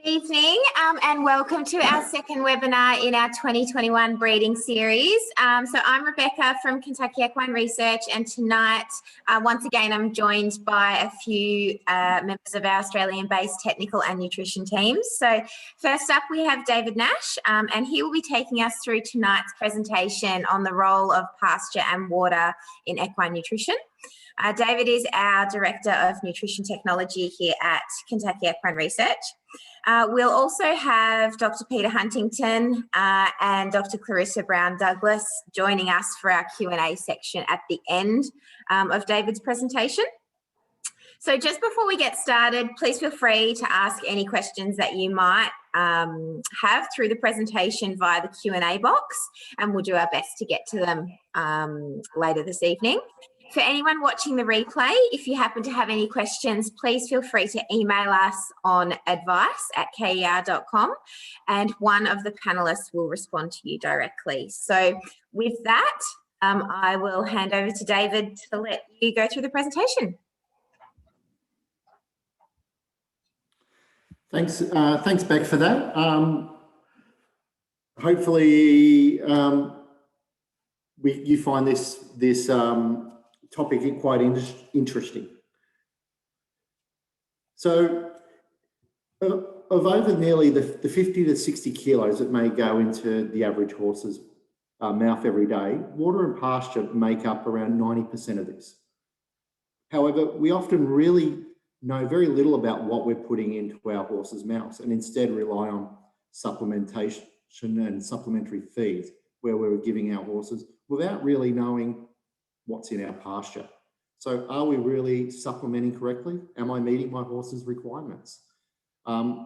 Evening and welcome to our second webinar in our 2021 breeding series. So I'm Rebecca from Kentucky Equine Research, and tonight once again I'm joined by a few members of our Australian-based technical and nutrition teams. So first up we have David Nash, and he will be taking us through tonight's presentation on the role of pasture and water in equine nutrition. David is our Director of Nutrition Technology here at Kentucky Equine Research. We'll also have Dr. Peter Huntington and Dr. Clarissa Brown-Douglas joining us for our Q&A section at the end of David's presentation. So just before we get started, please feel free to ask any questions that you might have through the presentation via the Q&A box, and we'll do our best to get to them later this evening. For anyone watching the replay, if you happen to have any questions, please feel free to email us on advice@ker.com and one of the panelists will respond to you directly. So with that, I will hand over to David to let you go through the presentation. Thanks, Beck, for that. Hopefully, you find this topic quite interesting. So, of over nearly the 50 to 60 kilos that may go into the average horse's mouth every day, water and pasture make up around 90% of this. However, we often really know very little about what we're putting into our horses' mouths and instead rely on supplementation and supplementary feeds where we're giving our horses without really knowing what's in our pasture. So are we really supplementing correctly? Am I meeting my horse's requirements?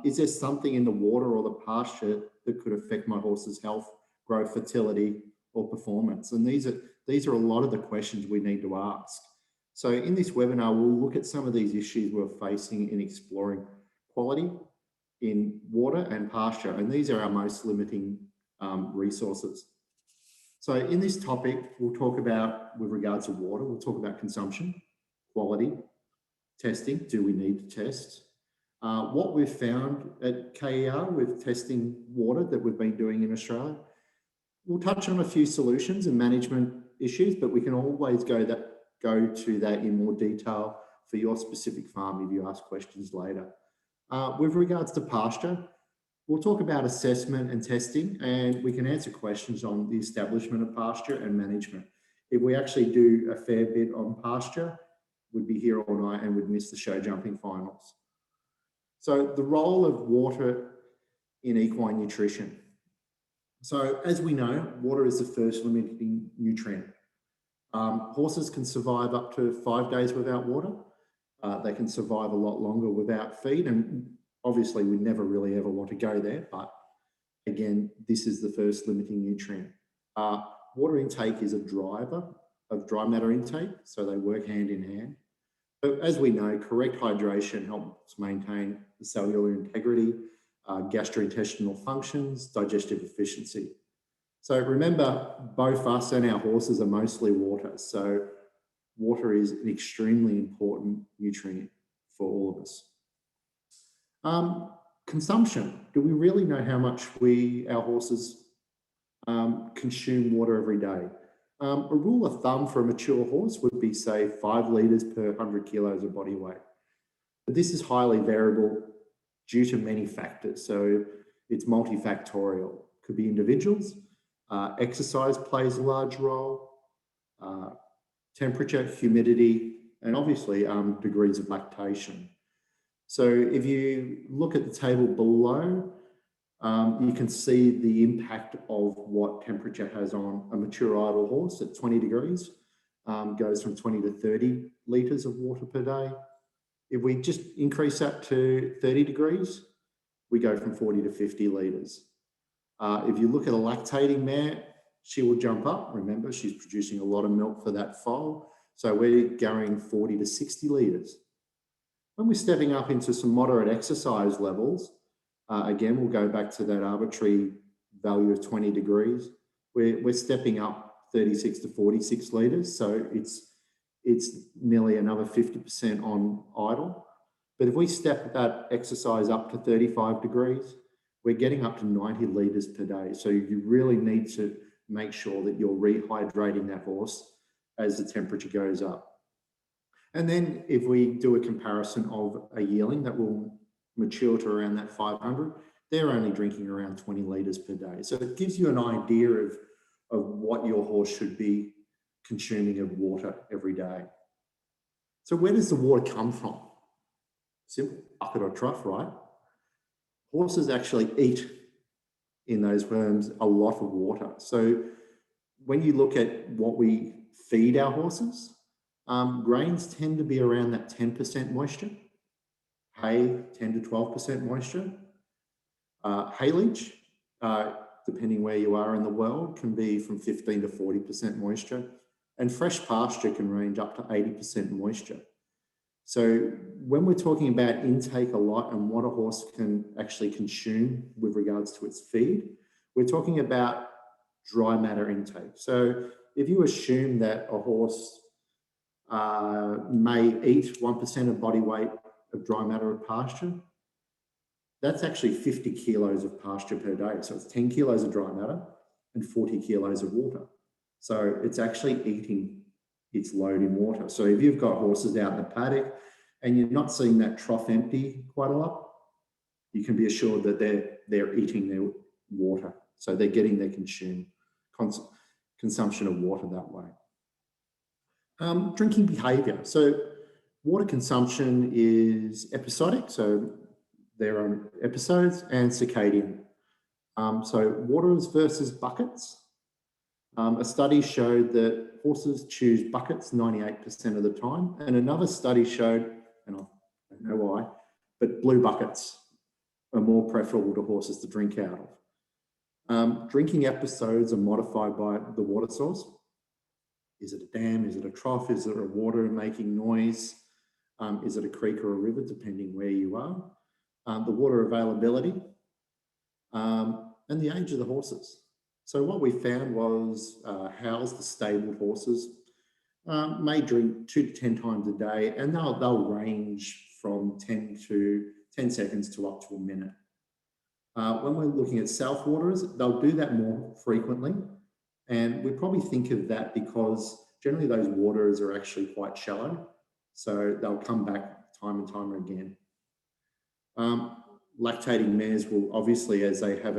Is there something in the water or the pasture that could affect my horse's health, growth, fertility, or performance? And these are a lot of the questions we need to ask. So in this webinar, we'll look at some of these issues we're facing in exploring quality in water and pasture, and these are our most limiting resources. So in this topic, we'll talk about, with regards to water, we'll talk about consumption, quality, testing, do we need to test? What we've found at KER with testing water that we've been doing in Australia. We'll touch on a few solutions and management issues, but we can always go to that in more detail for your specific farm if you ask questions later. With regards to pasture, we'll talk about assessment and testing, and we can answer questions on the establishment of pasture and management. If we actually do a fair bit on pasture, we'd be here all night and would miss the show jumping finals. So the role of water in equine nutrition. So as we know, water is the first limiting nutrient. Horses can survive up to 5 days without water. They can survive a lot longer without feed, and obviously, we never really ever want to go there, but again, this is the first limiting nutrient. Water intake is a driver of dry matter intake, so they work hand in hand. But as we know, correct hydration helps maintain the cellular integrity, gastrointestinal functions, digestive efficiency. So remember, both us and our horses are mostly water, so water is an extremely important nutrient for all of us. Consumption. Do we really know how much our horses consume water every day? A rule of thumb for a mature horse would be, say, 5 litres per 100 kilos of body weight. But this is highly variable due to many factors. So it's multifactorial. Could be individuals, exercise plays a large role, temperature, humidity, and obviously degrees of lactation. So if you look at the table below, you can see the impact of what temperature has on a mature idle horse at 20 degrees, goes from 20 to 30 litres of water per day. If we just increase that to 30 degrees, we go from 40 to 50 litres. If you look at a lactating mare, she will jump up. Remember, she's producing a lot of milk for that foal. So we're going 40 to 60 litres. When we're stepping up into some moderate exercise levels, again, we'll go back to that arbitrary value of 20 degrees. We're stepping up 36 to 46 litres, so it's nearly another 50% on idle. But if we step that exercise up to 35 degrees, we're getting up to 90 litres per day. So you really need to make sure that you're rehydrating that horse as the temperature goes up. And then if we do a comparison of a yearling that will mature to around that 500, they're only drinking around 20 litres per day. So it gives you an idea of what your horse should be consuming of water every day. So where does the water come from? Simple, bucket or trough, right? Horses actually eat in those worms a lot of water. So when you look at what we feed our horses, grains tend to be around that 10% moisture, hay 10 to 12% moisture, haylage, depending where you are in the world, can be from 15 to 40% moisture, and fresh pasture can range up to 80% moisture. So when we're talking about intake a lot and what a horse can actually consume with regards to its feed, we're talking about dry matter intake. So if you assume that a horse may eat 1% of body weight of dry matter of pasture, that's actually 50 kilos of pasture per day. So it's 10 kilos of dry matter and 40 kilos of water. So it's actually eating its load in water. So if you've got horses out in the paddock and you're not seeing that trough empty quite a lot, you can be assured that they're eating their water. So they're getting their consumption of water that way. Drinking behaviour. So water consumption is episodic. So there are episodes, and circadian. So waters versus buckets. A study showed that horses choose buckets 98% of the time, and another study showed, and I don't know why, but blue buckets are more preferable to horses to drink out of. Drinking episodes are modified by the water source. Is it a dam? Is it a trough? Is it a water making noise? Is it a creek or a river, depending where you are? The water availability, and the age of the horses. So what we found was house, the stabled horses, may drink 2 to 10 times a day, and they'll range from 10 seconds to up to a minute. When we're looking at self-waterers, they'll do that more frequently, and we probably think of that because generally those waterers are actually quite shallow, so they'll come back time and time again. Lactating mares will obviously, as they have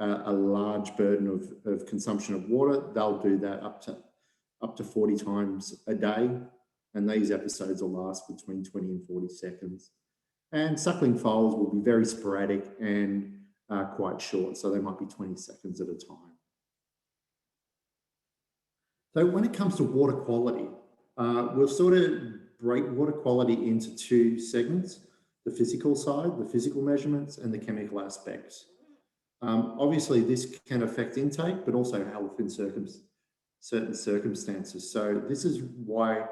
a large burden of consumption of water, they'll do that up to 40 times a day, and these episodes will last between 20 and 40 seconds. And suckling foals will be very sporadic and quite short, so they might be 20 seconds at a time. So when it comes to water quality, we'll sort of break water quality into 2 segments: the physical side, the physical measurements, and the chemical aspects. Obviously, this can affect intake, but also health in certain circumstances. So this is why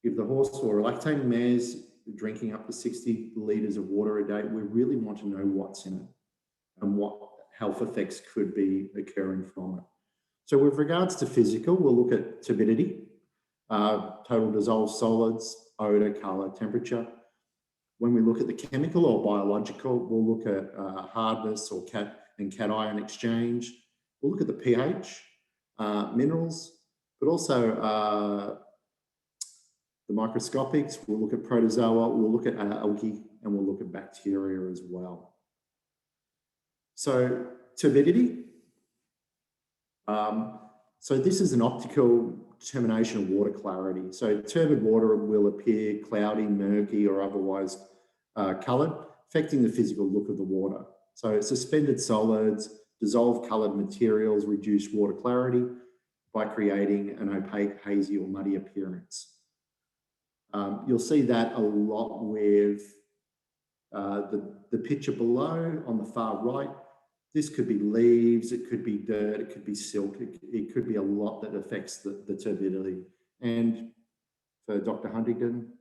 if the horse or a lactating mare's drinking up to 60 litres of water a day, we really want to know what's in it and what health effects could be occurring from it. So with regards to physical, we'll look at turbidity, total dissolved solids, odour, colour, temperature. When we look at the chemical or biological, we'll look at hardness or cation exchange. We'll look at the pH, minerals, but also the microscopics. We'll look at protozoa, we'll look at algae, and we'll look at bacteria as well. So turbidity. So this is an optical determination of water clarity. So turbid water will appear cloudy, murky, or otherwise coloured, affecting the physical look of the water. So suspended solids, dissolved coloured materials reduce water clarity by creating an opaque, hazy, or muddy appearance. You'll see that a lot with the picture below on the far right. This could be leaves, it could be dirt, it could be silt, it could be a lot that affects the turbidity. And for Dr. Huntington,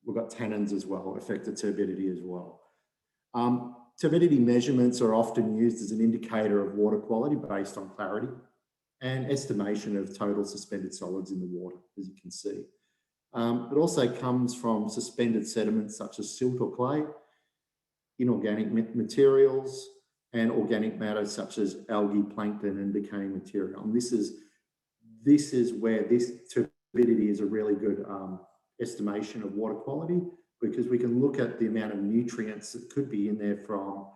we've got tannins as well, affect the turbidity as well. Turbidity measurements are often used as an indicator of water quality based on clarity and estimation of total suspended solids in the water, as you can see. It also comes from suspended sediments such as silt or clay, inorganic materials, and organic matter such as algae, plankton, and decaying material. And this is where this turbidity is a really good estimation of water quality, because we can look at the amount of nutrients that could be in there from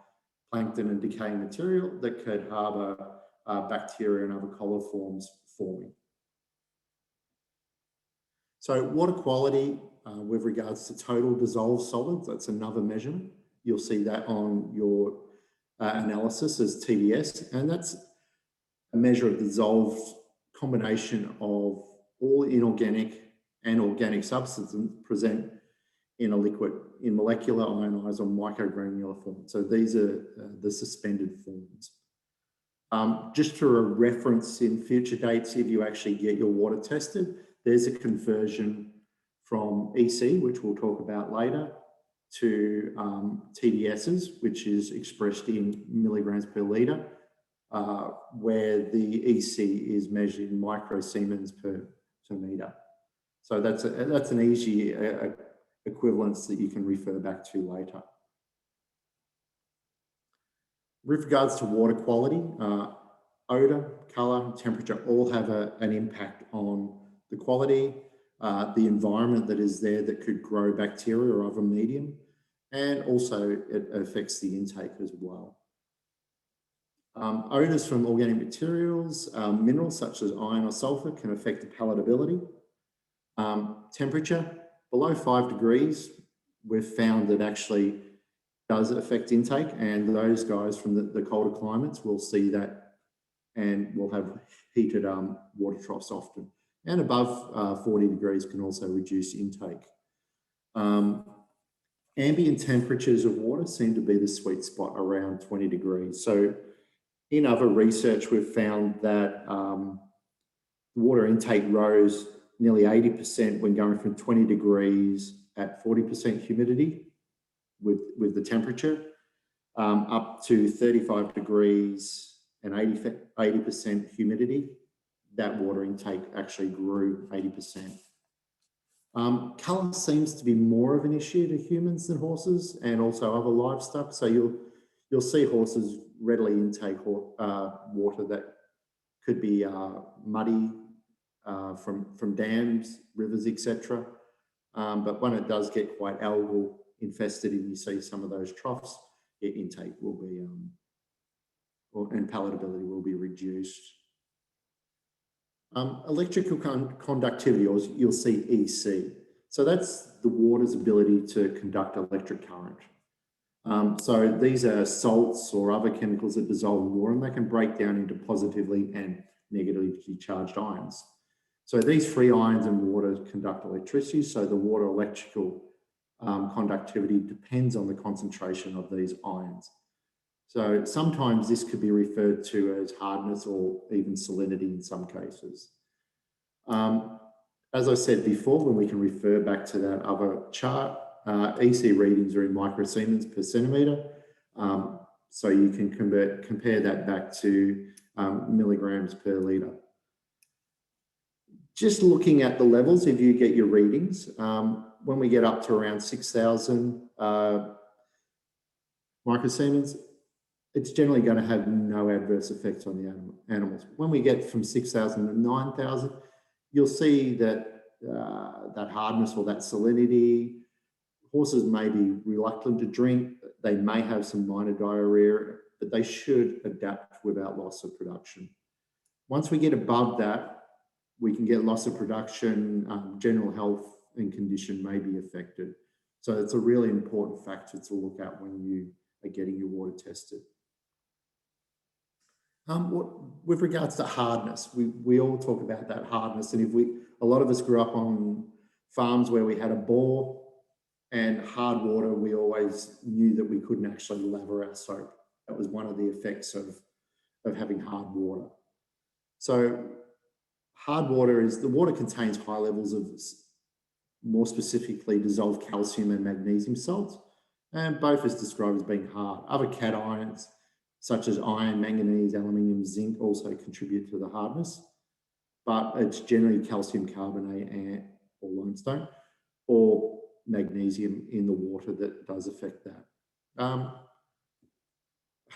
plankton and decaying material that could harbour bacteria and other coliforms forming. So water quality with regards to total dissolved solids, that's another measurement. You'll see that on your analysis as TDS, and that's a measure of dissolved combination of all inorganic and organic substances present in a liquid in molecular, ionized, or microgranular form. So these are the suspended forms. Just for a reference in future dates, if you actually get your water tested, there's a conversion from EC, which we'll talk about later, to TDSs, which is expressed in milligrams per litre, where the EC is measured in microsiemens per metre. So that's an easy equivalence that you can refer back to later. With regards to water quality, odour, colour, temperature all have an impact on the quality, the environment that is there that could grow bacteria or other medium, and also it affects the intake as well. Odours from organic materials, minerals such as iron or sulphur can affect the palatability. Temperature, below 5 degrees, we've found that actually does affect intake, and those guys from the colder climates will see that and will have heated water troughs often. And above 40 degrees can also reduce intake. Ambient temperatures of water seem to be the sweet spot around 20 degrees. So in other research, we've found that water intake rose nearly 80% when going from 20 degrees at 40% humidity with the temperature, up to 35 degrees and 80% humidity. That water intake actually grew 80%. Colour seems to be more of an issue to humans than horses and also other livestock. So you'll see horses readily intake water that could be muddy from dams, rivers, etc. But when it does get quite algal infested and you see some of those troughs, intake will be, and palatability will be reduced. Electrical conductivity, or you'll see EC. So that's the water's ability to conduct electric current. So these are salts or other chemicals that dissolve in water, and they can break down into positively and negatively charged ions. So these free ions in water conduct electricity. So the water electrical conductivity depends on the concentration of these ions. So sometimes this could be referred to as hardness or even salinity in some cases. As I said before, when we can refer back to that other chart, EC readings are in microsiemens per centimetre. So you can compare that back to milligrams per litre. Just looking at the levels, if you get your readings, when we get up to around 6,000 microsiemens, it's generally going to have no adverse effects on the animals. When we get from 6,000 to 9,000, you'll see that that hardness or that salinity, horses may be reluctant to drink, they may have some minor diarrhea, but they should adapt without loss of production. Once we get above that, we can get loss of production, general health and condition may be affected. So it's a really important factor to look at when you are getting your water tested. With regards to hardness, we all talk about that hardness, and a lot of us grew up on farms where we had a bore and hard water, we always knew that we couldn't actually lather our soap. That was one of the effects of having hard water. So hard water is, the water contains high levels of, more specifically, dissolved calcium and magnesium salts, and both is described as being hard. Other cations, such as iron, manganese, aluminium, zinc, also contribute to the hardness, but it's generally calcium carbonate or limestone, or magnesium in the water that does affect that.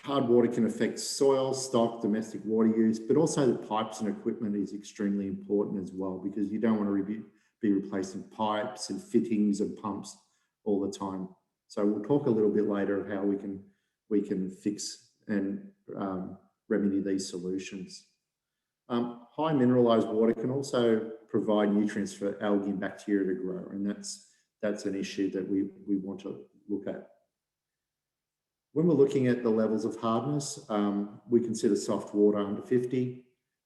Hard water can affect soil, stock, domestic water use, but also the pipes and equipment is extremely important as well, because you don't want to be replacing pipes and fittings and pumps all the time. So we'll talk a little bit later of how we can fix and remedy these solutions. High mineralized water can also provide nutrients for algae and bacteria to grow, and that's an issue that we want to look at. When we're looking at the levels of hardness, we consider soft water under 50,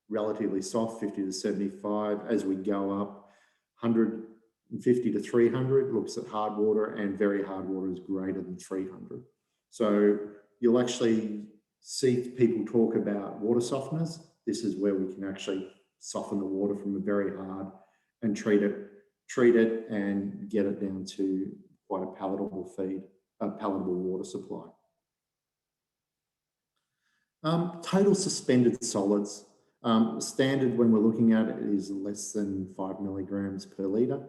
relatively soft 50 to 75. As we go up, 150 to 300 looks at hard water, and very hard water is greater than 300. So you'll actually see people talk about water softeners. This is where we can actually soften the water from a very hard and treat it and get it down to quite a palatable water supply. Total suspended solids. Standard when we're looking at it is less than 5 milligrams per litre.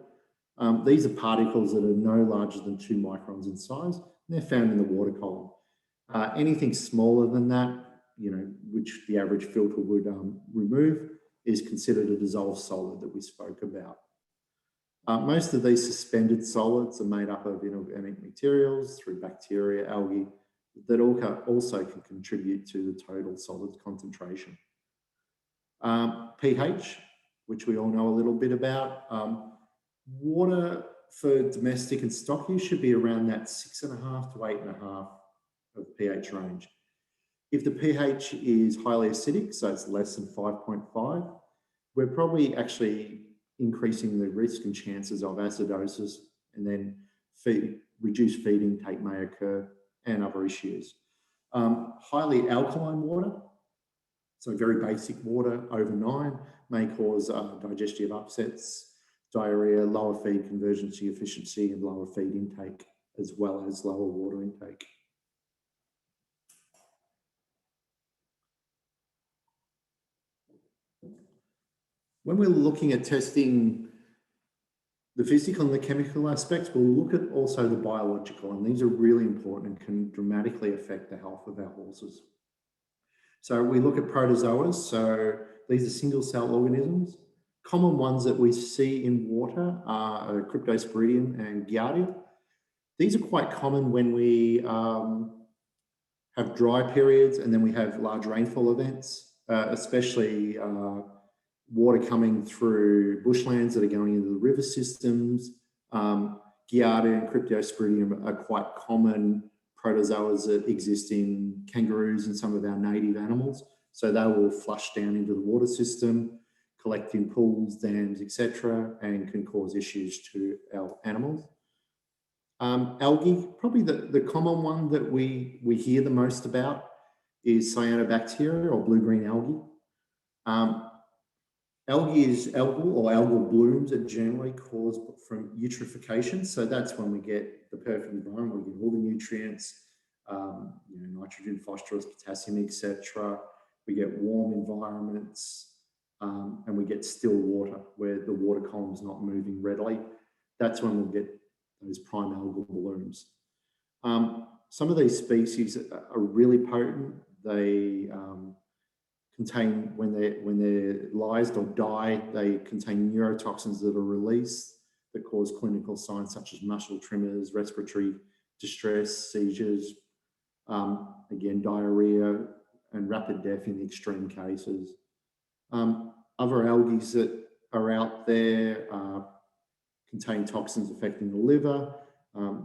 These are particles that are no larger than 2 microns in size, and they're found in the water column. Anything smaller than that, which the average filter would remove, is considered a dissolved solid that we spoke about. Most of these suspended solids are made up of inorganic materials through bacteria, algae, that also can contribute to the total solids concentration. pH, which we all know a little bit about. Water for domestic and stock use should be around that 6.5 to 8.5 of pH range. If the pH is highly acidic, so it's less than 5.5, we're probably actually increasing the risk and chances of acidosis, and then reduced feed intake may occur, and other issues. Highly alkaline water, so very basic water over 9, may cause digestive upsets, diarrhea, lower feed conversion efficiency, and lower feed intake, as well as lower water intake. When we're looking at testing the physical and the chemical aspects, we'll look at also the biological, and these are really important and can dramatically affect the health of our horses. So we look at protozoas. So these are single-cell organisms. Common ones that we see in water are Cryptosporidium and Giardia. These are quite common when we have dry periods, and then we have large rainfall events, especially water coming through bushlands that are going into the river systems. Giardia and Cryptosporidium are quite common protozoas that exist in kangaroos and some of our native animals. So they will flush down into the water system, collect in pools, dams, etc., and can cause issues to our animals. Algae, probably the common one that we hear the most about is cyanobacteria or blue-green algae. Algae is algal blooms are generally caused from eutrophication. So that's when we get the perfect environment. We get all the nutrients, nitrogen, phosphorus, potassium, etc. We get warm environments, and we get still water where the water column is not moving readily. That's when we'll get those prime algal blooms. Some of these species are really potent. They contain, when they're lysed or die, they contain neurotoxins that are released that cause clinical signs such as muscle tremors, respiratory distress, seizures, again, diarrhea, and rapid death in the extreme cases. Other algae that are out there contain toxins affecting the liver.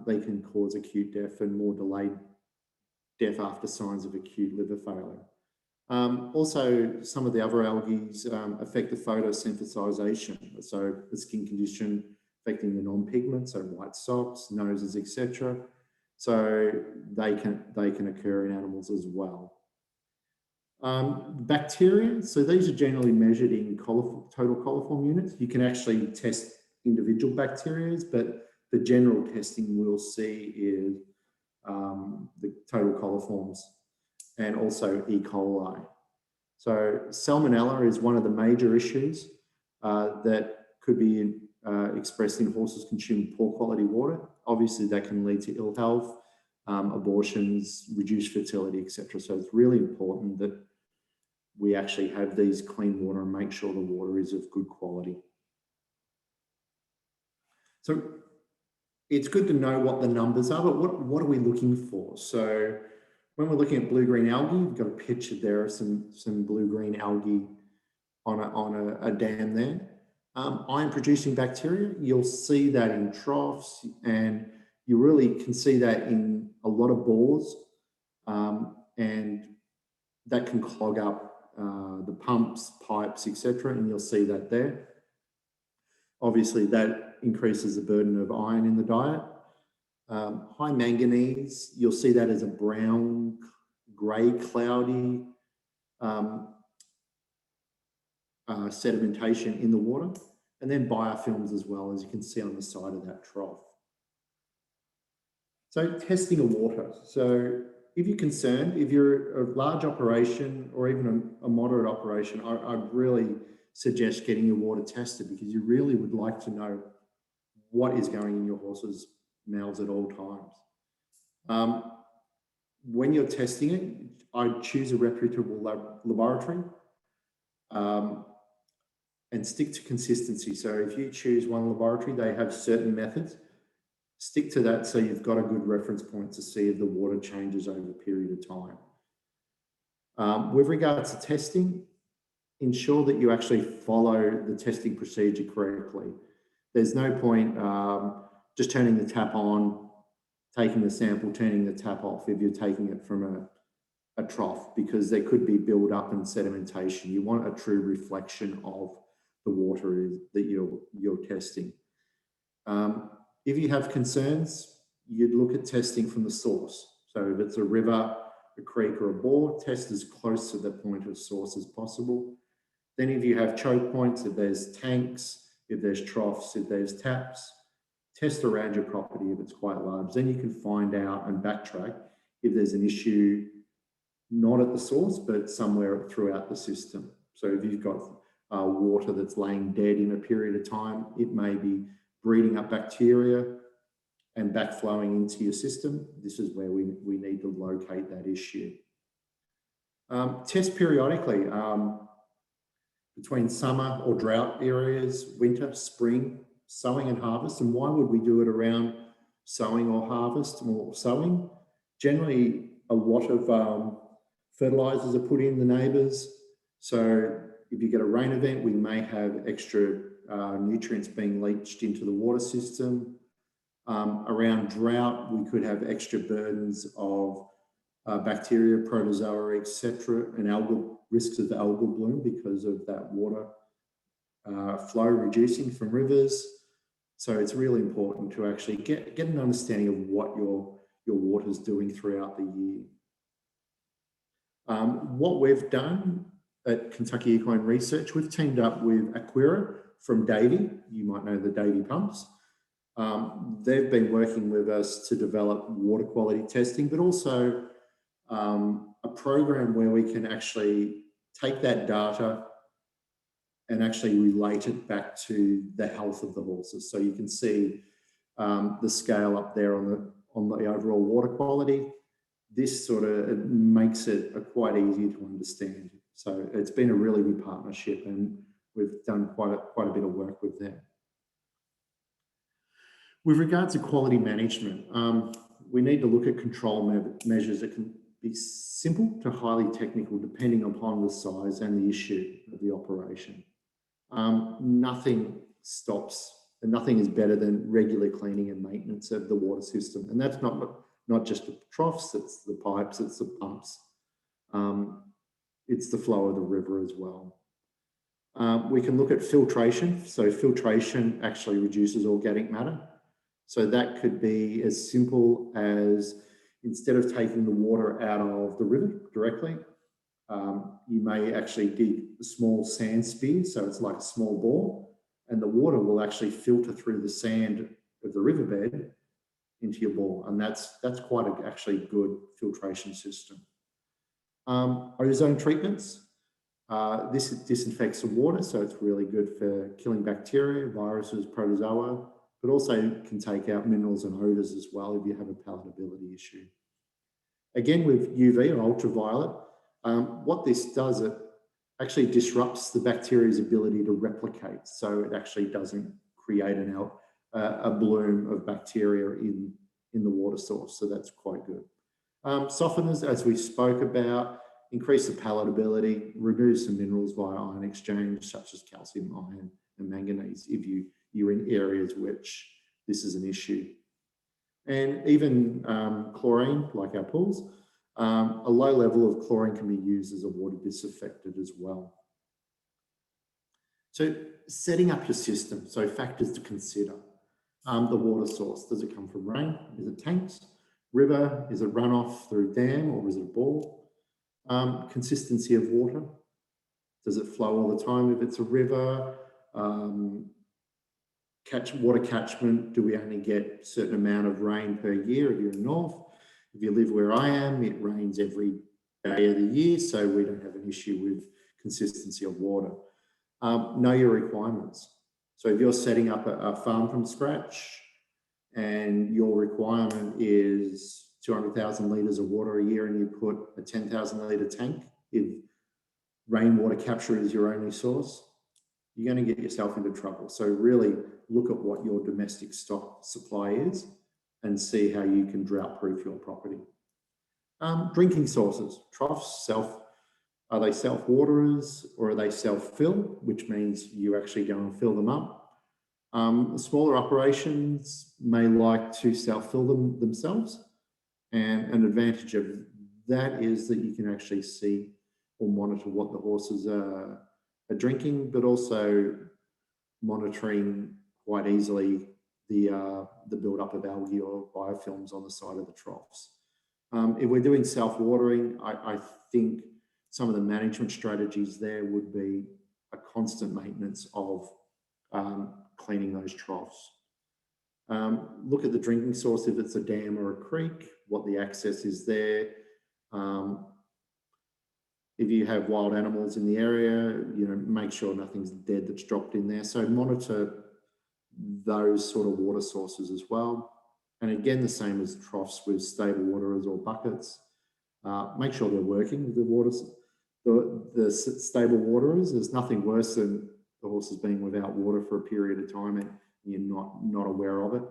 They can cause acute death and more delayed death after signs of acute liver failure. Also, some of the other algae affect the photosynthesization, so the skin condition affecting the non-pigment, so white socks, noses, etc. So they can occur in animals as well. Bacteria, so these are generally measured in total coliform units. You can actually test individual bacteria, but the general testing we'll see is the total coliforms, and also E. coli. So salmonella is one of the major issues that could be expressed in horses consuming poor quality water. Obviously, that can lead to ill health, abortions, reduced fertility, etc. So it's really important that we actually have these clean water and make sure the water is of good quality. So it's good to know what the numbers are, but what are we looking for? So when we're looking at blue-green algae, we've got a picture there of some blue-green algae on a dam there. Iron-producing bacteria, you'll see that in troughs, and you really can see that in a lot of bores, and that can clog up the pumps, pipes, etc., and you'll see that there. Obviously, that increases the burden of iron in the diet. High manganese, you'll see that as a brown, grey, cloudy sedimentation in the water, and then biofilms as well, as you can see on the side of that trough. So testing of water. So if you're concerned, if you're a large operation or even a moderate operation, I'd really suggest getting your water tested, because you really would like to know what is going in your horse's mouths at all times. When you're testing it, I'd choose a reputable laboratory and stick to consistency. So if you choose one laboratory, they have certain methods. Stick to that so you've got a good reference point to see if the water changes over a period of time. With regards to testing, ensure that you actually follow the testing procedure correctly. There's no point just turning the tap on, taking the sample, turning the tap off if you're taking it from a trough, because there could be build-up and sedimentation. You want a true reflection of the water that you're testing. If you have concerns, you'd look at testing from the source. So if it's a river, a creek, or a bore, test as close to the point of source as possible. Then if you have choke points, if there's tanks, if there's troughs, if there's taps, test around your property if it's quite large. Then you can find out and backtrack if there's an issue not at the source, but somewhere throughout the system. So if you've got water that's laying dead in a period of time, it may be breeding up bacteria and backflowing into your system. This is where we need to locate that issue. Test periodically between summer or drought areas, winter, spring, sowing and harvest. And why would we do it around sowing or harvest or sowing? Generally, a lot of fertilizers are put in the neighbours. So if you get a rain event, we may have extra nutrients being leached into the water system. Around drought, we could have extra burdens of bacteria, protozoa, etc., and algal risks of the algal bloom because of that water flow reducing from rivers. So it's really important to actually get an understanding of what your water is doing throughout the year. What we've done at Kentucky Equine Research, we've teamed up with Aquira from Davey. You might know the Davey pumps. They've been working with us to develop water quality testing, but also a program where we can actually take that data and actually relate it back to the health of the horses. So you can see the scale up there on the overall water quality. This sort of makes it quite easy to understand. So it's been a really good partnership, and we've done quite a bit of work with them. With regards to quality management, we need to look at control measures that can be simple to highly technical, depending upon the size and the issue of the operation. Nothing stops, and nothing is better than regular cleaning and maintenance of the water system. And that's not just the troughs, it's the pipes, it's the pumps, it's the flow of the river as well. We can look at filtration. So filtration actually reduces organic matter. So that could be as simple as, instead of taking the water out of the river directly, you may actually dig a small sand spear, so it's like a small bore, and the water will actually filter through the sand of the riverbed into your bore, and that's quite actually good filtration system. Ozone treatments. This disinfects the water, so it's really good for killing bacteria, viruses, protozoa, but also can take out minerals and odours as well if you have a palatability issue. Again, with UV or ultraviolet, what this does, it actually disrupts the bacteria's ability to replicate, so it actually doesn't create a bloom of bacteria in the water source, so that's quite good. Softeners, as we spoke about, increase the palatability, remove some minerals via ion exchange, such as calcium, iron, and manganese, if you're in areas which this is an issue. And even chlorine, like our pools, a low level of chlorine can be used as a water disinfectant as well. So setting up your system, so factors to consider. The water source, does it come from rain? Is it tanks? River, is it runoff through dam or is it a bore? Consistency of water, does it flow all the time if it's a river? Water catchment, do we only get a certain amount of rain per year if you're in north? If you live where I am, it rains every day of the year, so we don't have an issue with consistency of water. Know your requirements. So if you're setting up a farm from scratch and your requirement is 200,000 litres of water a year and you put a 10,000 litre tank, if rainwater capture is your only source, you're going to get yourself into trouble. So really look at what your domestic stock supply is and see how you can drought-proof your property. Drinking sources, troughs, are they self-waterers or are they self-fill, which means you actually go and fill them up. Smaller operations may like to self-fill them themselves, and an advantage of that is that you can actually see or monitor what the horses are drinking, but also monitoring quite easily the build-up of algae or biofilms on the side of the troughs. If we're doing self-watering, I think some of the management strategies there would be a constant maintenance of cleaning those troughs. Look at the drinking source, if it's a dam or a creek, what the access is there. If you have wild animals in the area, make sure nothing's dead that's dropped in there. So monitor those sort of water sources as well. And again, the same as troughs with stable waterers or buckets. Make sure they're working with the stable waterers. There's nothing worse than the horses being without water for a period of time and you're not aware of it.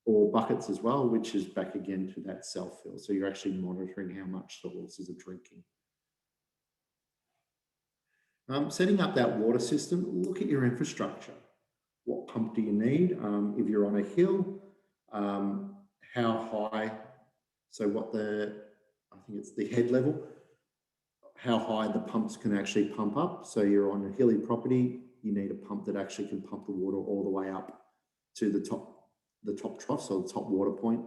Or buckets as well, which is back again to that self-fill. So you're actually monitoring how much the horses are drinking. Setting up that water system, look at your infrastructure. What pump do you need? If you're on a hill, how high? So I think it's the head level, how high the pumps can actually pump up. So you're on a hilly property, you need a pump that actually can pump the water all the way up to the top troughs or the top water point.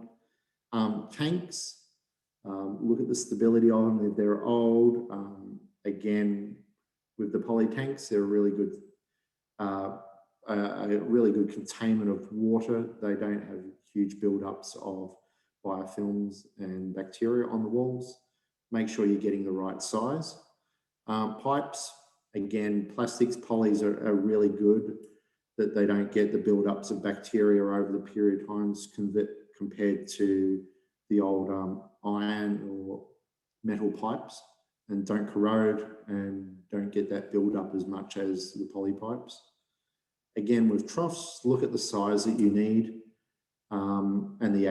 Tanks, look at the stability of them. If they're old, again, with the poly tanks, they're a really good containment of water. They don't have huge buildups of biofilms and bacteria on the walls. Make sure you're getting the right size. Pipes, again, plastics, polys are really good, that they don't get the buildups of bacteria over the period of times compared to the old iron or metal pipes, and don't corrode and don't get that buildup as much as the poly pipes. Again, with troughs, look at the size that you need and the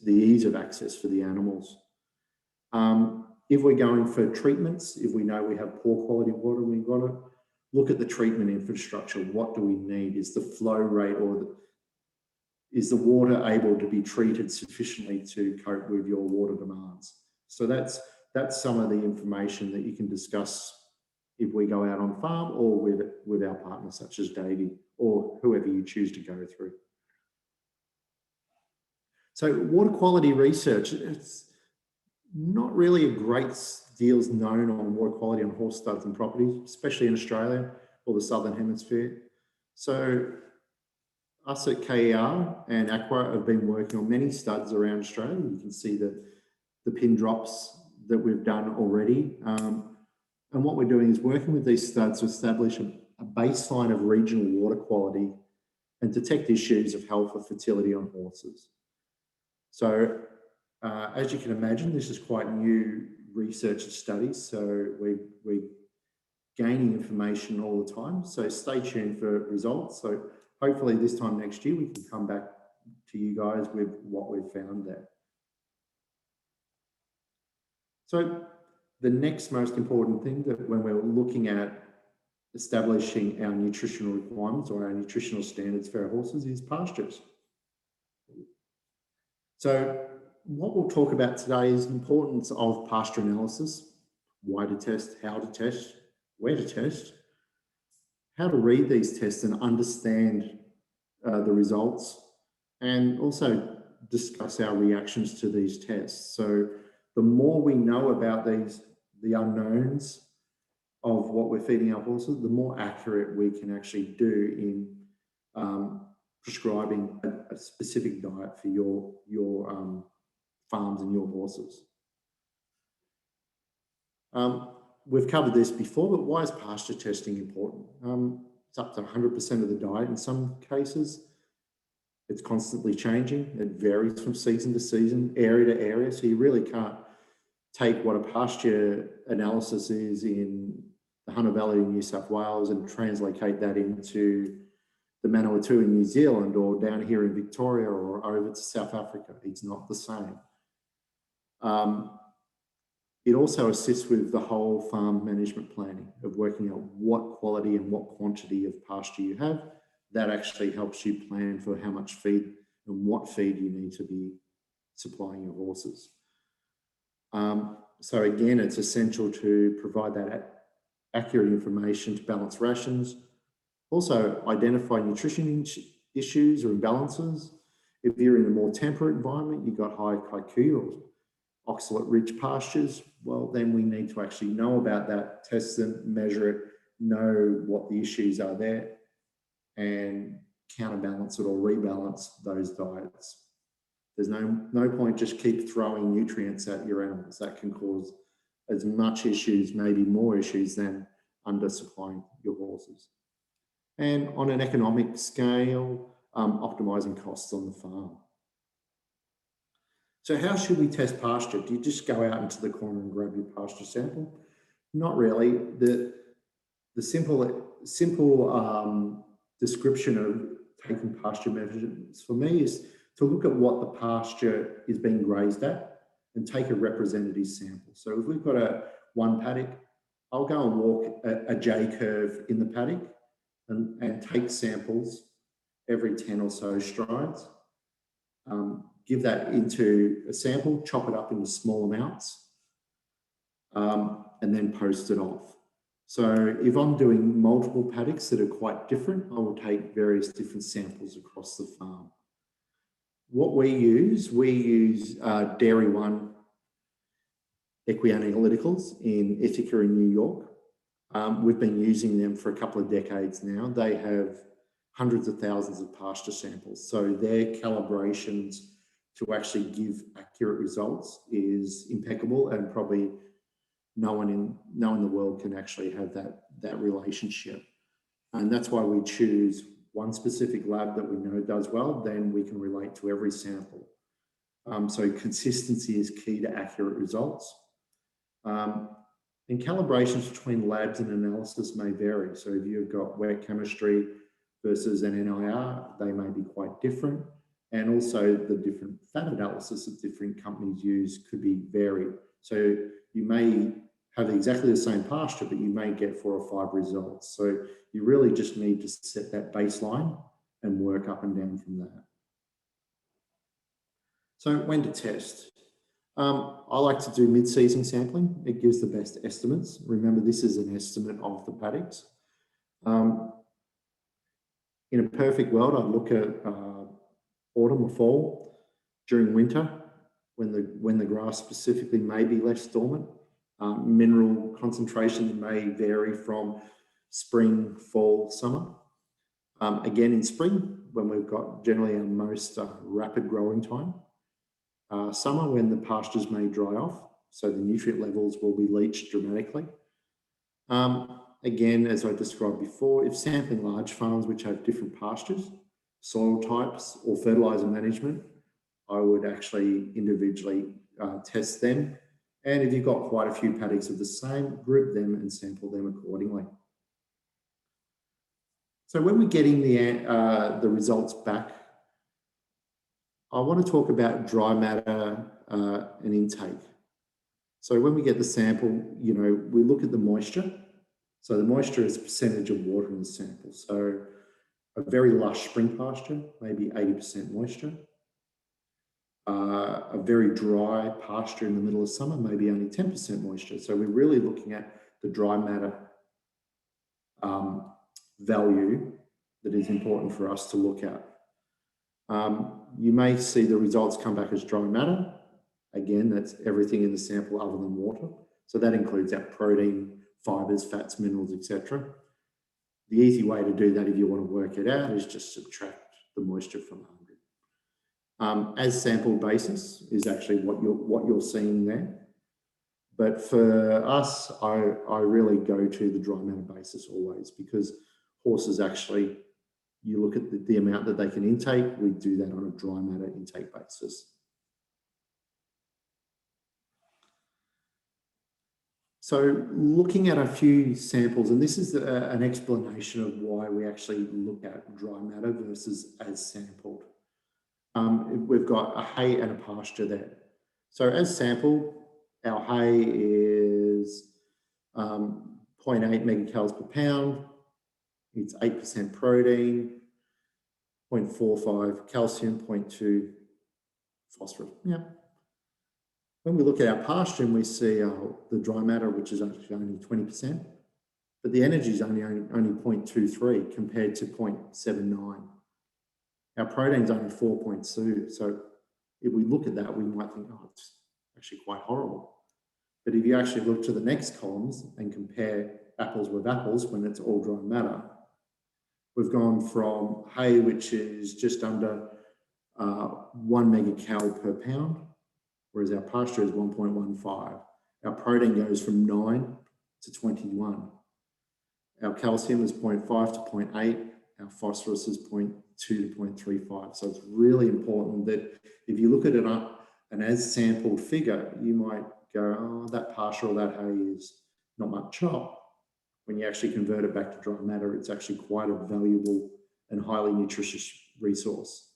ease of access for the animals. If we're going for treatments, if we know we have poor quality water and we've got it, look at the treatment infrastructure. What do we need? Is the flow rate is the water able to be treated sufficiently to cope with your water demands? So that's some of the information that you can discuss if we go out on farm or with our partners such as Davey or whoever you choose to go through. So water quality research, it's not really a great deal's known on water quality on horse studs and properties, especially in Australia or the Southern Hemisphere. So us at KER and Aqua have been working on many studs around Australia. You can see the pin drops that we've done already. And what we're doing is working with these studs to establish a baseline of regional water quality and detect issues of health or fertility on horses. So as you can imagine, this is quite new research and studies. So we're gaining information all the time. So stay tuned for results. So hopefully this time next year, we can come back to you guys with what we've found there. So the next most important thing that when we're looking at establishing our nutritional requirements or our nutritional standards for our horses is pastures. So what we'll talk about today is the importance of pasture analysis, why to test, how to test, where to test, how to read these tests and understand the results, and also discuss our reactions to these tests. So the more we know about the unknowns of what we're feeding our horses, the more accurate we can actually do in prescribing a specific diet for your farms and your horses. We've covered this before, but why is pasture testing important? It's up to 100% of the diet in some cases. It's constantly changing. It varies from season to season, area to area. So you really can't take what a pasture analysis is in the Hunter Valley in New South Wales and translocate that into the Manawatu in New Zealand or down here in Victoria or over to South Africa. It's not the same. It also assists with the whole farm management planning of working out what quality and what quantity of pasture you have. That actually helps you plan for how much feed and what feed you need to be supplying your horses. So again, it's essential to provide that accurate information to balance rations. Also identify nutrition issues or imbalances. If you're in a more temperate environment, you've got high kikuyu or oxalate-rich pastures, well, then we need to actually know about that, test them, measure it, know what the issues are there, and counterbalance it or rebalance those diets. There's no point just keep throwing nutrients at your animals. That can cause as much issues, maybe more issues than undersupplying your horses. And on an economic scale, optimizing costs on the farm. So how should we test pasture? Do you just go out into the corner and grab your pasture sample? Not really. The simple description of taking pasture measurements for me is to look at what the pasture is being grazed at and take a representative sample. So if we've got one paddock, I'll go and walk a J curve in the paddock and take samples every 10 or so strides. Give that into a sample, chop it up into small amounts, and then post it off. So if I'm doing multiple paddocks that are quite different, I will take various different samples across the farm. What we use Dairy One Equianalyticals in Ithaca in New York. We've been using them for a couple of decades now. They have hundreds of thousands of pasture samples. So their calibrations to actually give accurate results is impeccable, and probably no one in the world can actually have that relationship. And that's why we choose one specific lab that we know does well, then we can relate to every sample. So consistency is key to accurate results. And calibrations between labs and analysis may vary. So if you've got wet chemistry versus an NIR, they may be quite different. And also the different fat analysis that different companies use could be varied. So you may have exactly the same pasture, but you may get 4 or 5 results. So you really just need to set that baseline and work up and down from that. So when to test? I like to do mid-season sampling. It gives the best estimates. Remember, this is an estimate of the paddocks. In a perfect world, I'd look at autumn or fall. During winter, when the grass specifically may be less dormant. Mineral concentrations may vary from spring, fall, summer. Again, in spring, when we've got generally our most rapid growing time. Summer, when the pastures may dry off, so the nutrient levels will be leached dramatically. Again, as I described before, if sampling large farms which have different pastures, soil types, or fertiliser management, I would actually individually test them. And if you've got quite a few paddocks of the same, group them and sample them accordingly. So when we're getting the results back, I want to talk about dry matter and intake. So when we get the sample, you know, we look at the moisture. So the moisture is a percentage of water in the sample. So a very lush spring pasture, maybe 80% moisture. A very dry pasture in the middle of summer, maybe only 10% moisture. So we're really looking at the dry matter value that is important for us to look at. You may see the results come back as dry matter. Again, that's everything in the sample other than water. So that includes our protein, fibers, fats, minerals, etc. The easy way to do that if you want to work it out is just subtract the moisture from 100. As sample basis is actually what you're seeing there. But for us, I really go to the dry matter basis always, because horses actually, you look at the amount that they can intake, we do that on a dry matter intake basis. So looking at a few samples, and this is an explanation of why we actually look at dry matter versus as sampled. We've got a hay and a pasture there. So as sampled, our hay is 0.8 megacalories per pound. It's 8% protein, 0.45 calcium, 0.2 phosphorus. Yeah. When we look at our pasture and we see the dry matter, which is actually only 20%, but the energy is only 0.23 compared to 0.79. Our protein is only 4.2. So if we look at that, we might think, oh, it's actually quite horrible. But if you actually look to the next columns and compare apples with apples when it's all dry matter, we've gone from hay, which is just under 1 megacal per pound, whereas our pasture is 1.15. Our protein goes from 9 to 21. Our calcium is 0.5 to 0.8. Our phosphorus is 0.2 to 0.35. So it's really important that if you look at an as sampled figure, you might go, oh, that pasture or that hay is not much up. When you actually convert it back to dry matter, it's actually quite a valuable and highly nutritious resource.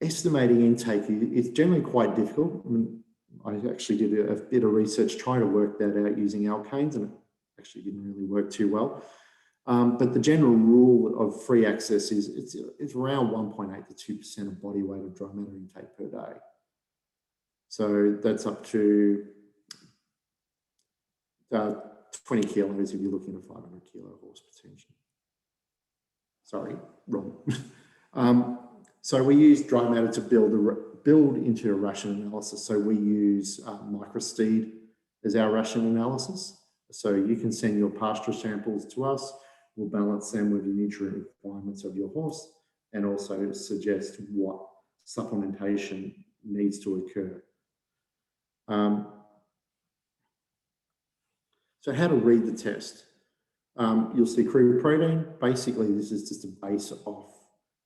Estimating intake is generally quite difficult. I mean, I actually did a bit of research trying to work that out using alkanes, and it actually didn't really work too well. But the general rule of free access is it's around 1.8 to 2% of body weight of dry matter intake per day. So that's up to 20 kilos if you're looking at a 500 kilo horse potential. Sorry, wrong. So we use dry matter to build into a ration analysis. So we use microsteed as our ration analysis. So you can send your pasture samples to us. We'll balance them with the nutrient requirements of your horse and also suggest what supplementation needs to occur. So how to read the test. You'll see crude protein. Basically, this is just a base of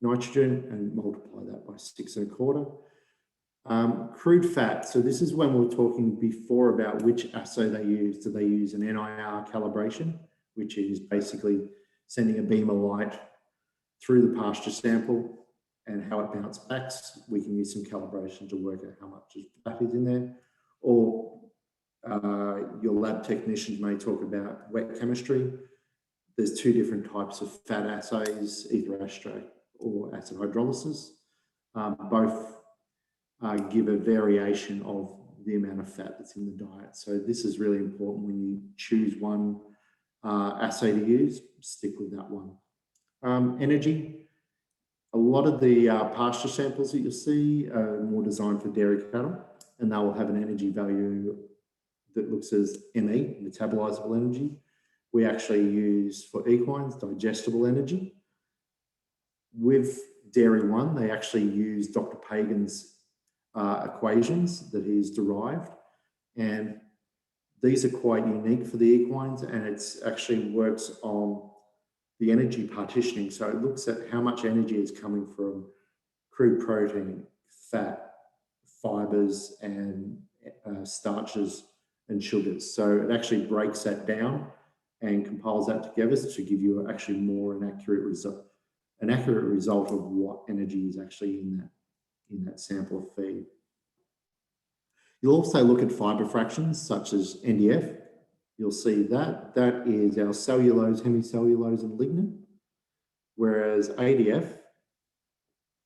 nitrogen and multiply that by 6 1/4. Crude fat. So this is when we were talking before about which assay they use. Do they use an NIR calibration, which is basically sending a beam of light through the pasture sample and how it bounces back? We can use some calibration to work out how much fat is in there. Or your lab technicians may talk about wet chemistry. There's 2 different types of fat assays, either astrate or acid hydrolysis. Both give a variation of the amount of fat that's in the diet. So this is really important when you choose one assay to use, stick with that one. Energy. A lot of the pasture samples that you'll see are more designed for dairy cattle, and they will have an energy value that looks as ME, metabolizable energy. We actually use for equines digestible energy. With Dairy One, they actually use Dr. Pagan's equations that he's derived, and These are quite unique for the equines, and it's actually works on the energy partitioning. So it looks at how much energy is coming from crude protein, fat, fibers, and starches and sugars. So it actually breaks that down and compiles that together to give you actually more an accurate result of what energy is actually in that sample of feed. You'll also look at fiber fractions such as NDF. You'll see that is our cellulose, hemicellulose, and lignin, whereas ADF,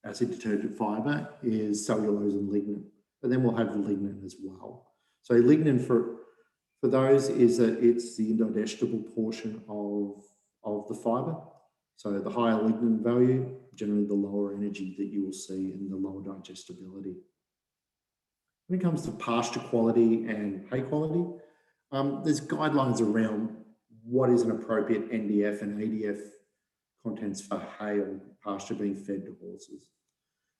acid detergent fiber, is cellulose and lignin. But then we'll have the lignin as well. So lignin for those is that it's the indigestible portion of the fiber. So the higher lignin value, generally the lower energy that you will see and the lower digestibility. When it comes to pasture quality and hay quality, there's guidelines around what is an appropriate NDF and ADF contents for hay or pasture being fed to horses.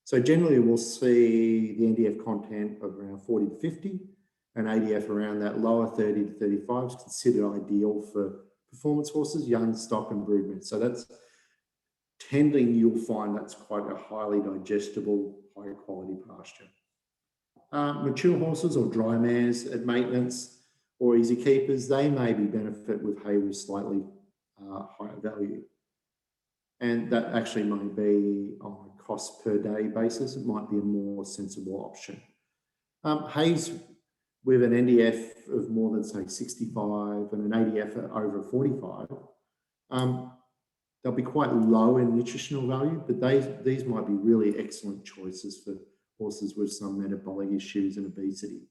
So generally we'll see the NDF content of around 40 to 50 and ADF around that lower 30 to 35 is considered ideal for performance horses, young stock and broodmares. So that's tending, you'll find that's quite a highly digestible, high quality pasture. Mature horses or dry mares at maintenance or easy keepers, they may be benefit with hay with slightly higher value. And that actually may be on a cost per day basis. It might be a more sensible option. Hays with an NDF of more than say 65 and an ADF over 45, they'll be quite low in nutritional value, but these might be really excellent choices for horses with some metabolic issues and obesity.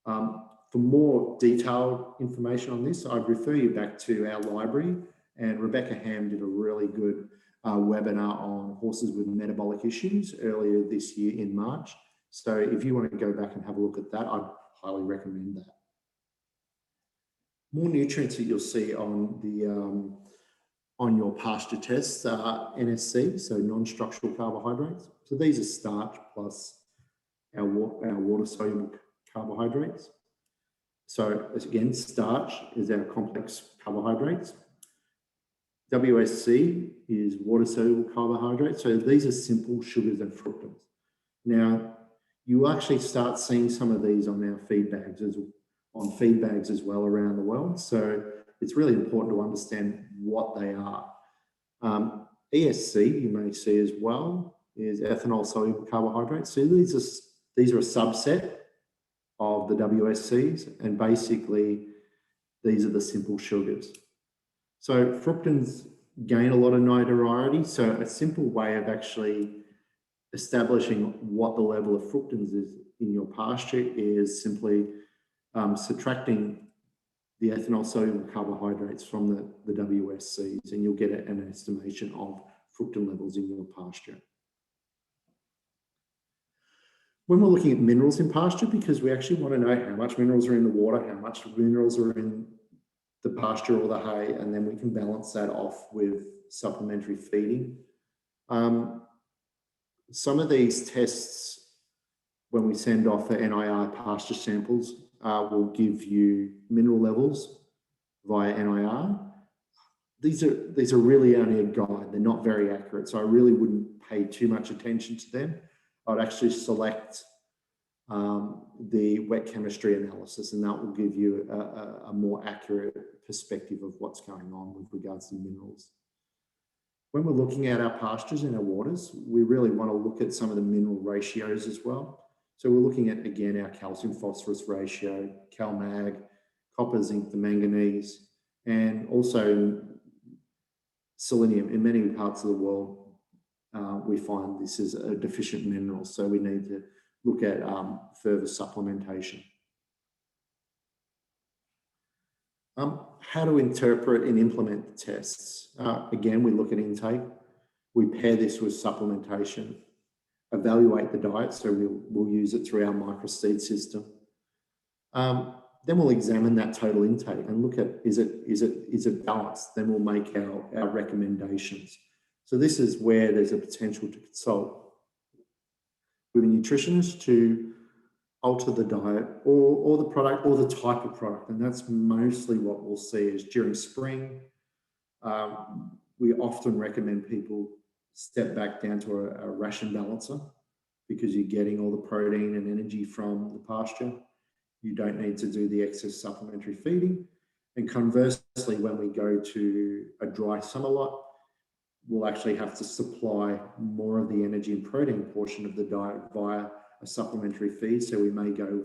For more detailed information on this, I'd refer you back to our library, and Rebecca Ham did a really good webinar on horses with metabolic issues earlier this year in March. So if you want to go back and have a look at that, I'd highly recommend that. More nutrients that you'll see on the on your pasture tests are NSC, so non-structural carbohydrates. So these are starch plus our water-soluble carbohydrates. So again, starch is our complex carbohydrates. WSC is water-soluble carbohydrates. So these are simple sugars and fructose. Now, you actually start seeing some of these on our feed bags as well around the world. So it's really important to understand what they are. ESC, you may see as well, is ethanol-soluble carbohydrates. So these are a subset of the WSCs, and basically these are the simple sugars. So fructans gain a lot of notoriety. So a simple way of actually establishing what the level of fructans is in your pasture is simply subtracting the ethanol-soluble carbohydrates from the WSCs, and you'll get an estimation of fructan levels in your pasture. When we're looking at minerals in pasture, because we actually want to know how much minerals are in the water, how much minerals are in the pasture or the hay, and then we can balance that off with supplementary feeding. Some of these tests, when we send off the NIR pasture samples, will give you mineral levels via NIR. These are really only a guide. They're not very accurate, so I really wouldn't pay too much attention to them. I'd actually select the wet chemistry analysis, and that will give you a more accurate perspective of what's going on with regards to minerals. When we're looking at our pastures and our waters, we really want to look at some of the mineral ratios as well. So we're looking at, again, our calcium phosphorus ratio, CalMag, copper, zinc, the manganese, and also selenium. In many parts of the world, we find this is a deficient mineral, so we need to look at further supplementation. How to interpret and implement the tests. Again, we look at intake. We pair this with supplementation, evaluate the diet, so we'll use it through our microseed system. Then we'll examine that total intake and look at, is it balanced? Then we'll make our recommendations. So this is where there's a potential to consult with a nutritionist to alter the diet or the product or the type of product. And that's mostly what we'll see is during spring, we often recommend people step back down to a ration balancer because you're getting all the protein and energy from the pasture. You don't need to do the excess supplementary feeding. And conversely, when we go to a dry summer lot, we'll actually have to supply more of the energy and protein portion of the diet via a supplementary feed. So we may go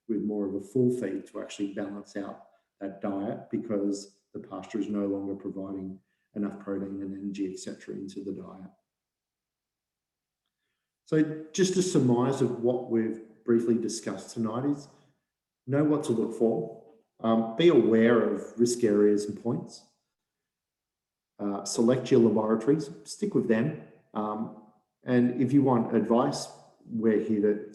with more of a full feed to actually balance out that diet because the pasture is no longer providing enough protein and energy, etc., into the diet. So just a surmise of what we've briefly discussed tonight is know what to look for, be aware of risk areas and points, select your laboratories, stick with them, and if you want advice, we're here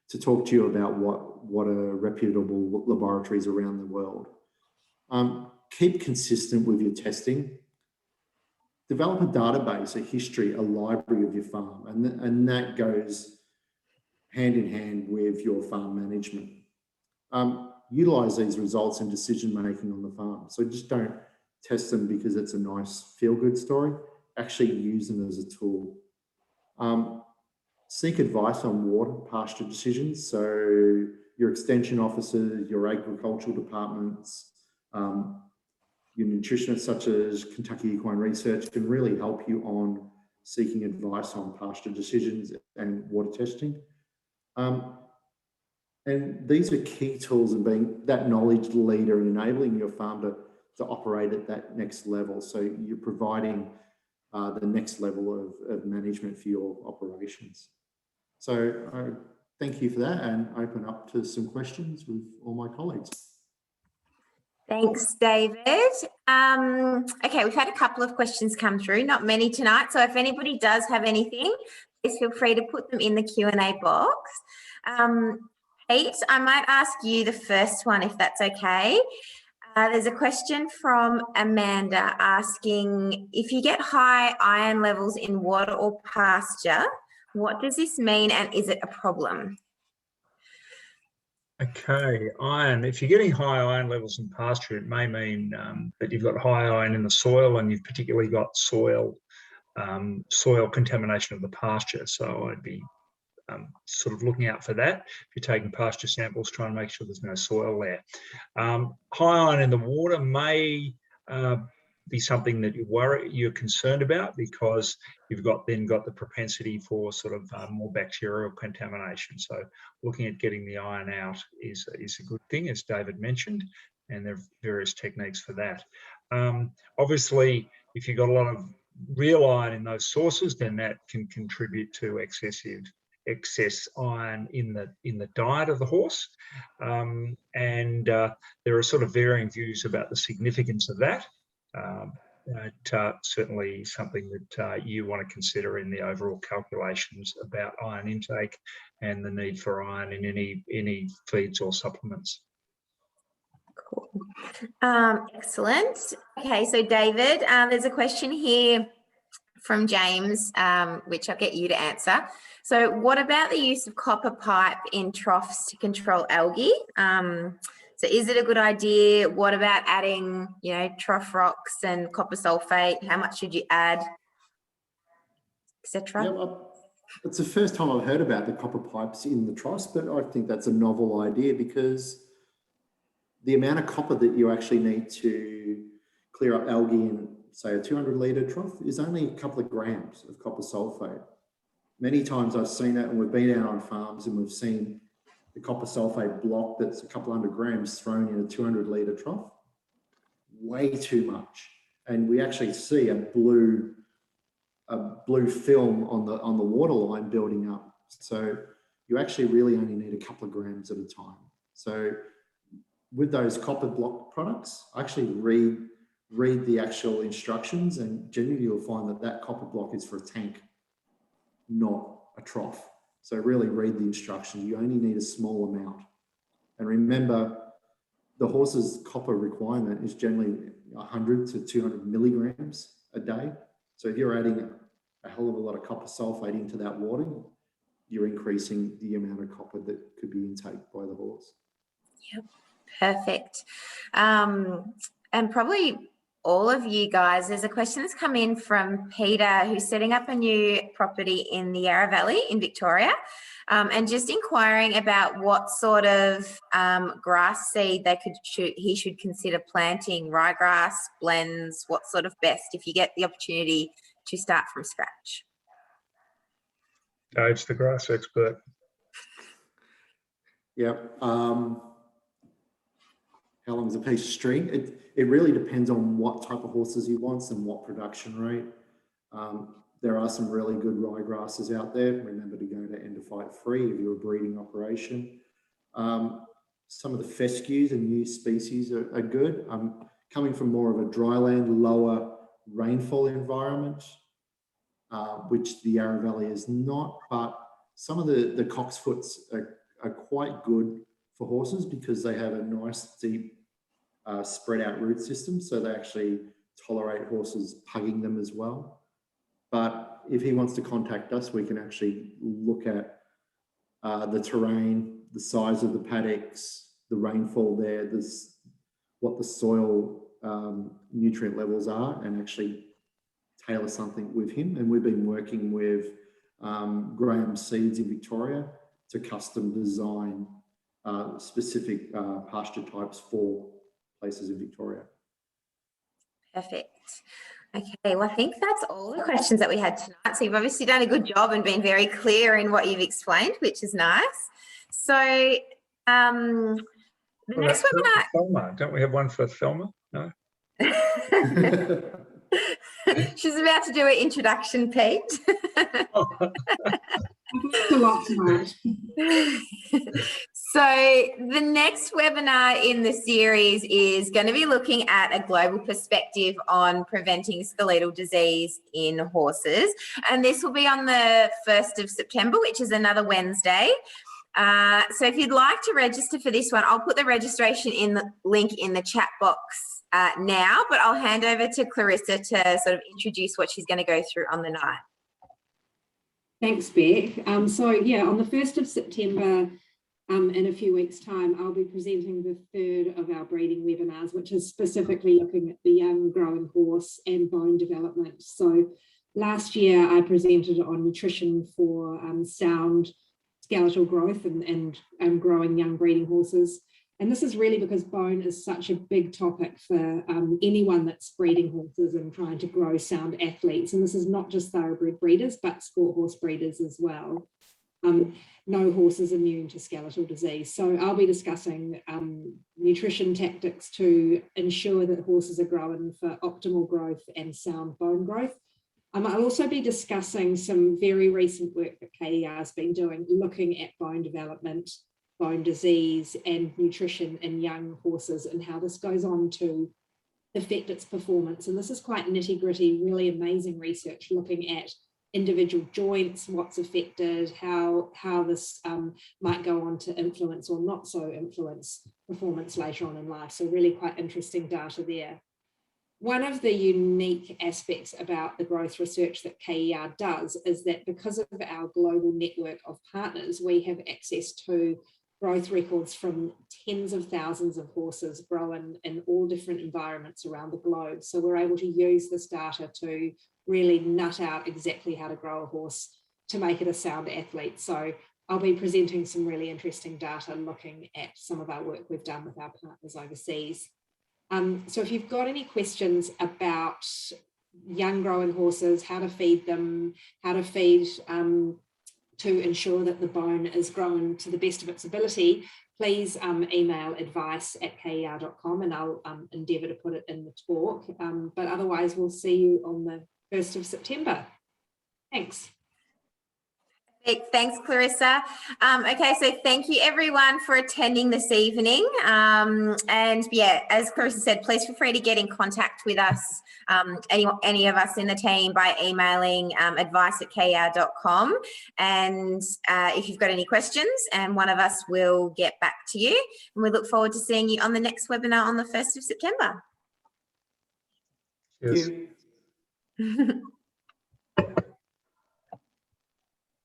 to talk to you about what are reputable laboratories around the world. Keep consistent with your testing. Develop a database, a history, a library of your farm, and that goes hand in hand with your farm management. Utilize these results in decision making on the farm. So just don't test them because it's a nice feel-good story. Actually use them as a tool. Seek advice on water pasture decisions. So your extension officers, your agricultural departments, your nutritionists such as Kentucky Equine Research can really help you on seeking advice on pasture decisions and water testing. And these are key tools in being that knowledge leader and enabling your farm to operate at that next level. So you're providing the next level of management for your operations. So I thank you for that and open up to some questions with all my colleagues. Thanks, David. Okay, we've had a couple of questions come through, not many tonight. So if anybody does have anything, please feel free to put them in the Q&A box. Pete, I might ask you the first one, if that's okay. There's a question from Amanda asking, if you get high iron levels in water or pasture, what does this mean and is it a problem? Okay, iron. If you're getting high iron levels in pasture, it may mean that you've got high iron in the soil and you've particularly got soil contamination of the pasture. So I'd be sort of looking out for that. If you're taking pasture samples, try and make sure there's no soil there. High iron in the water may be something that you're concerned about because you've then got the propensity for sort of more bacterial contamination. So looking at getting the iron out is a good thing, as David mentioned, and there are various techniques for that. Obviously, if you've got a lot of real iron in those sources, then that can contribute to excess iron in the diet of the horse, and there are sort of varying views about the significance of that. Certainly something that you want to consider in the overall calculations about iron intake and the need for iron in any feeds or supplements. Cool. Excellent. Okay, so David, there's a question here from James, which I'll get you to answer. So what about the use of copper pipe in troughs to control algae? So is it a good idea? What about adding, trough rocks and copper sulfate? How much should you add, etc.? Yeah, it's the first time I've heard about the copper pipes in the troughs, but I think that's a novel idea because the amount of copper that you actually need to clear up algae in, say, a 200-litre trough is only a couple of grams of copper sulfate. Many times I've seen it, and we've been out on farms and we've seen the copper sulfate block that's a couple hundred grams thrown in a 200-litre trough. Way too much. And we actually see a blue film on the water line building up. So you actually really only need a couple of grams at a time. So with those copper block products, I actually read the actual instructions, and generally you'll find that copper block is for a tank, not a trough. So really read the instructions. You only need a small amount. And remember, the horse's copper requirement is generally 100 to 200 milligrams a day. So if you're adding a hell of a lot of copper sulfate into that water, you're increasing the amount of copper that could be intaked by the horse. Yep, perfect. And probably all of you guys, there's a question that's come in from Peter, who's setting up a new property in the Yarra Valley in Victoria, and just inquiring about what sort of grass seed he should consider planting. Ryegrass, blends, what sort of best if you get the opportunity to start from scratch? Dave's the grass expert. Yeah. How long is a piece of string? It really depends on what type of horses he wants and what production rate. There are some really good ryegrasses out there. Remember to go to endophyte free if you're a breeding operation. Some of the fescues and new species are good. Coming from more of a dryland, lower rainfall environment, which the Yarra Valley is not, but some of the cocksfoots are quite good for horses because they have a nice deep spread out root system, so they actually tolerate horses pugging them as well. But if he wants to contact us, we can actually look at the terrain, the size of the paddocks, the rainfall there, what the soil nutrient levels are, and actually tailor something with him. And we've been working with Graham Seeds in Victoria to custom design specific pasture types for places in Victoria. Perfect. Okay, well, I think that's all the questions that we had tonight. So you've obviously done a good job and been very clear in what you've explained, which is nice. So the next webinar... Thelma. Don't we have one for Thelma? No? She's about to do an introduction, Pete. So the next webinar in the series is going to be looking at a global perspective on preventing skeletal disease in horses. And this will be on the 1st of September, which is another Wednesday. So if you'd like to register for this one, I'll put the registration link in the chat box now, but I'll hand over to Clarissa to sort of introduce what she's going to go through on the night. Thanks, Beck. So yeah, on the 1st of September, in a few weeks' time, I'll be presenting the 3rd of our breeding webinars, which is specifically looking at the young growing horse and bone development. So last year I presented on nutrition for sound skeletal growth and growing young breeding horses. And this is really because bone is such a big topic for anyone that's breeding horses and trying to grow sound athletes. And this is not just thoroughbred breeders, but sport horse breeders as well. No horse is immune to skeletal disease. So I'll be discussing nutrition tactics to ensure that horses are growing for optimal growth and sound bone growth. I'll also be discussing some very recent work that KER has been doing, looking at bone development, bone disease and nutrition in young horses and how this goes on to affect its performance. And this is quite nitty-gritty, really amazing research looking at individual joints, what's affected, how this might go on to influence or not so influence performance later on in life. So really quite interesting data there. One of the unique aspects about the growth research that KER does is that because of our global network of partners, we have access to growth records from tens of thousands of horses growing in all different environments around the globe. So we're able to use this data to really nut out exactly how to grow a horse to make it a sound athlete. So I'll be presenting some really interesting data looking at some of our work we've done with our partners overseas. So if you've got any questions about young growing horses, how to feed them, how to feed to ensure that the bone is growing to the best of its ability, please email advice@ker.com and I'll endeavour to put it in the talk. But otherwise, we'll see you on the 1st of September. Thanks. Thanks, Clarissa. Okay, so thank you everyone for attending this evening. And yeah, as Clarissa said, please feel free to get in contact with us, any of us in the team, by emailing advice@ker.com. And if you've got any questions, and one of us will get back to you. And we look forward to seeing you on the next webinar on the 1st of September. Yes. Thank you.